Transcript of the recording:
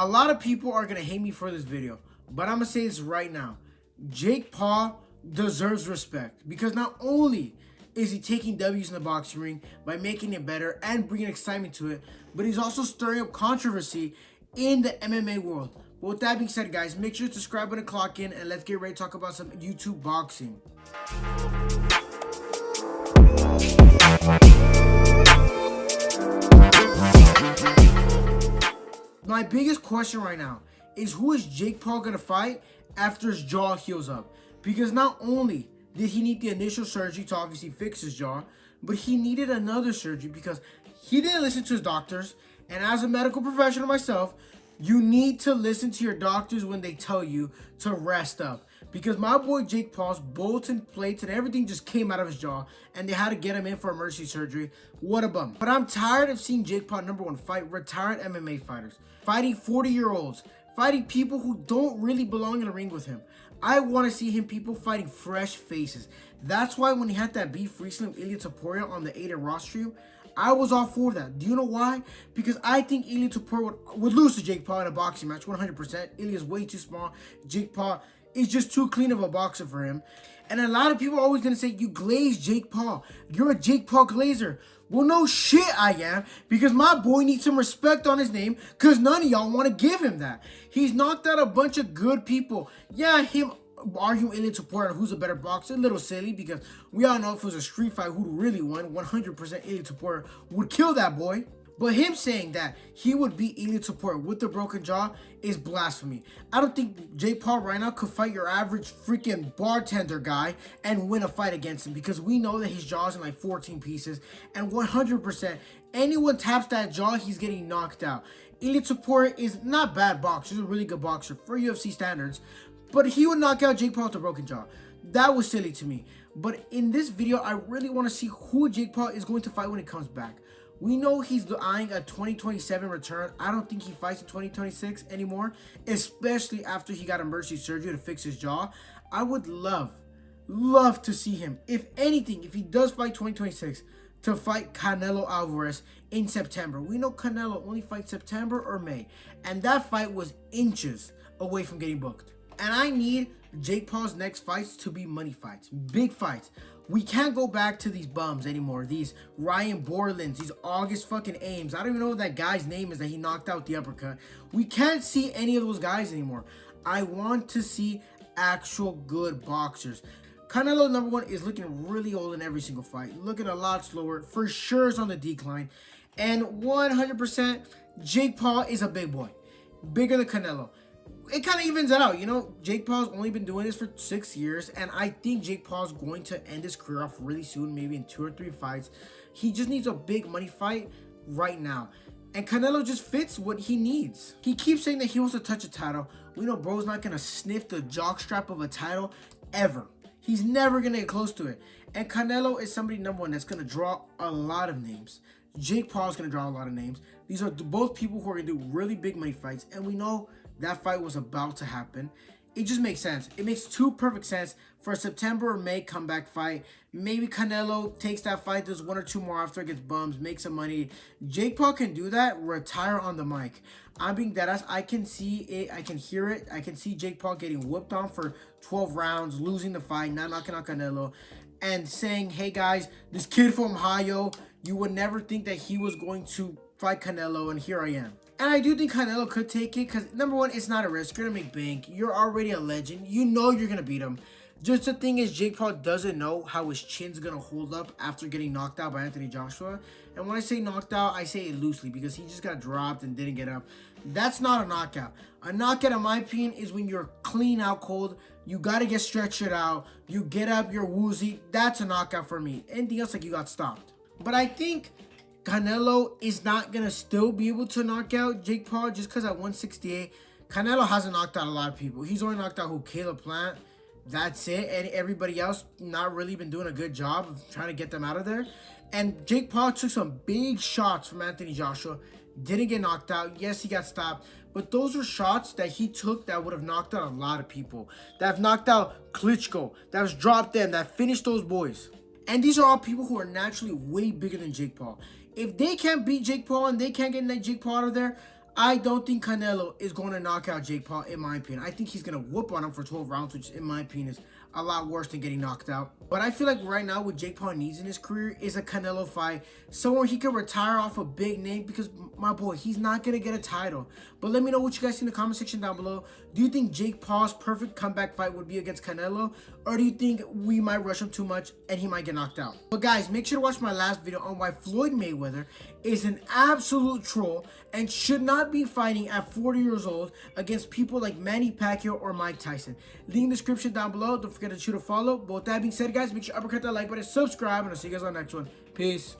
A lot of people are going to hate me for this video, but I'm going to say this right now. Jake Paul deserves respect because not only is he taking W's in the boxing ring by making it better and bringing excitement to it, but he's also stirring up controversy in the MMA world. But with that being said, guys, make sure to subscribe and clock in, and let's get ready to talk about some YouTube boxing. My biggest question right now is, who is Jake Paul going to fight after his jaw heals up? Because not only did he need the initial surgery to obviously fix his jaw, but he needed another surgery because he didn't listen to his doctors. And as a medical professional myself, you need to listen to your doctors when they tell you to rest up. Because my boy Jake Paul's bolts and plates and everything just came out of his jaw, and they had to get him in for emergency surgery. What a bum. But I'm tired of seeing Jake Paul, number one, fight retired MMA fighters, fighting 40-year-olds, fighting people who don't really belong in a ring with him. I want to see people fighting fresh faces. That's why when he had that beef recently with Ilia Topuria on the 8 and Raw stream, I was all for that. Do you know why? Because I think Ilia Topuria would lose to Jake Paul in a boxing match, 100%. Ilia's way too small. Jake Paul is just too clean of a boxer for him. And a lot of people are always going to say, you glaze Jake Paul. You're a Jake Paul glazer. Well, no shit I am, because my boy needs some respect on his name, because none of y'all want to give him that. He's knocked out a bunch of good people. Yeah, him arguing Ilia Topuria who's a better boxer, a little silly, because we all know if it was a street fight, who'd really won, 100% Ilia Topuria would kill that boy. But him saying that he would beat Ilia Topuria with the broken jaw is blasphemy. I don't think Jake Paul right now could fight your average freaking bartender guy and win a fight against him, because we know that his jaw's in like 14 pieces, and 100% anyone taps that jaw, he's getting knocked out. Ilia Topuria is not bad boxer. He's a really good boxer for UFC standards, but he would knock out Jake Paul with a broken jaw. That was silly to me. But in this video, I really want to see who Jake Paul is going to fight when he comes back. We know he's eyeing a 2027 return. I don't think he fights in 2026 anymore, especially after he got emergency surgery to fix his jaw. I would love to see him, if anything, if he does fight 2026, to fight Canelo Álvarez in September. We know Canelo only fights September or May, and that fight was inches away from getting booked. And I need Jake Paul's next fights to be money fights, big fights. We can't go back to these bums anymore. These Ryan Borlands, these August fucking Ames. I don't even know what that guy's name is that he knocked out the uppercut. We can't see any of those guys anymore. I want to see actual good boxers. Canelo, number one, is looking really old in every single fight. Looking a lot slower. For sure is on the decline. And 100%, Jake Paul is a big boy. Bigger than Canelo. It kind of evens it out, you know. Jake Paul's only been doing this for 6 years, and I think Jake Paul's going to end his career off really soon, maybe in 2 or 3 fights. He just needs a big money fight right now, and Canelo just fits what he needs. He keeps saying that he wants to touch a title. We know bro's not going to sniff the jockstrap of a title ever. He's never going to get close to it. And Canelo is somebody, number one, that's going to draw a lot of names. Jake Paul's going to draw a lot of names. These are both people who are going to do really big money fights, and we know that fight was about to happen. It just makes sense. It makes perfect sense for a September or May comeback fight. Maybe Canelo takes that fight, does 1 or 2 more after it gets bums, makes some money. Jake Paul can do that, retire on the mic. I'm being deadass. I can see it. I can hear it. I can see Jake Paul getting whooped on for 12 rounds, losing the fight, not knocking out Canelo, and saying, hey guys, this kid from Ohio, you would never think that he was going to fight Canelo, and here I am. And I do think Canelo could take it because, number one, it's not a risk. You're going to make bank. You're already a legend. You know you're going to beat him. Just the thing is, Jake Paul doesn't know how his chin's going to hold up after getting knocked out by Anthony Joshua. And when I say knocked out, I say it loosely because he just got dropped and didn't get up. That's not a knockout. A knockout, in my opinion, is when you're clean out cold. You got to get stretched out. You get up, you're woozy. That's a knockout for me. Anything else, like you got stopped. But I think Canelo is not going to still be able to knock out Jake Paul just because at 168, Canelo hasn't knocked out a lot of people. He's only knocked out Caleb Plant. That's it. And everybody else not really been doing a good job of trying to get them out of there. And Jake Paul took some big shots from Anthony Joshua. Didn't get knocked out. Yes, he got stopped. But those were shots that he took that would have knocked out a lot of people. That have knocked out Klitschko. That has dropped them. That finished those boys. And these are all people who are naturally way bigger than Jake Paul. If they can't beat Jake Paul and they can't get Jake Paul out of there, I don't think Canelo is going to knock out Jake Paul, in my opinion. I think he's going to whoop on him for 12 rounds, which, in my opinion, is a lot worse than getting knocked out. But I feel like right now what Jake Paul needs in his career is a Canelo fight, somewhere he can retire off a big name, because, my boy, he's not going to get a title. But let me know what you guys think in the comment section down below. Do you think Jake Paul's perfect comeback fight would be against Canelo? Or do you think we might rush him too much and he might get knocked out? But guys, make sure to watch my last video on why Floyd Mayweather is an absolute troll and should not be fighting at 40 years old against people like Manny Pacquiao or Mike Tyson. Link in the description down below. Don't forget to shoot a follow. But with that being said, guys, make sure to uppercut that like button, subscribe, and I'll see you guys on the next one. Peace.